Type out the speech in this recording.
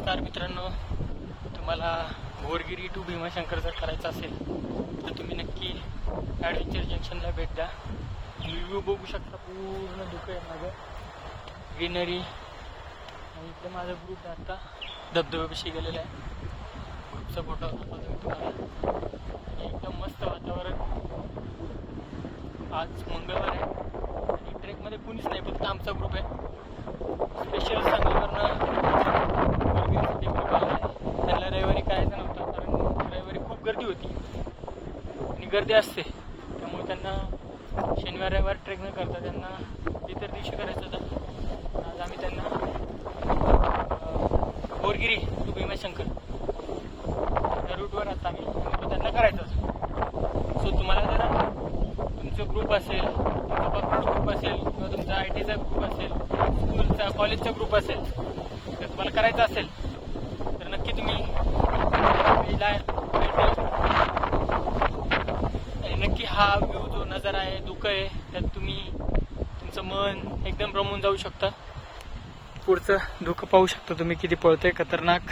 नमस्कार मित्रांनो, तुम्हाला बोरगिरी टू भीमाशंकर जर करायचं असेल तर तुम्ही नक्की ॲडव्हेंचर जंक्शनला भेट द्या. व्ह्यू बघू शकता, पूर्ण धुकं आहे माझं, ग्रीनरी. आणि इकडे माझा ग्रुप आता धबधब्यापाशी गेलेला आहे. ग्रुपचा फोटो दाखवतो मी तुम्हाला. आणि एकदम मस्त वातावरण. आज मंगळवार आहे आणि ट्रेकमध्ये कुणीच नाही, फक्त आमचा ग्रुप आहे. स्पेशल सांगलीवरनं ग्रुप आला आहे. त्यांना रविवारी करायचं नव्हतं, कारण रविवारी खूप गर्दी होती आणि गर्दी असते, त्यामुळे त्यांना शनिवार रविवार ट्रेक न करता त्यांना इतर दिवशी करायचं होतं. आज आम्ही त्यांना बोरगिरी टू भीमाशंकर या रूटवर आता आम्ही त्यांना करायचं असं. सो तुम्हाला जरा तुमचं ग्रुप असेल, तुमचा कॉर्पोरेट ग्रुप असेल किंवा तुमचा IT चा ग्रुप असेल, स्कूलचा कॉलेजचा ग्रुप असेल, तर तुम्हाला करायचं असेल तर नक्की तुम्ही आणि नक्की हा व्ह्यू जो नजारा आहे, धुकं आहे, त्यात तुम्ही तुमचं मन एकदम रमून जाऊ शकता. पुढचं धुकं पाहू शकता तुम्ही किती पळतंय, खतरनाक.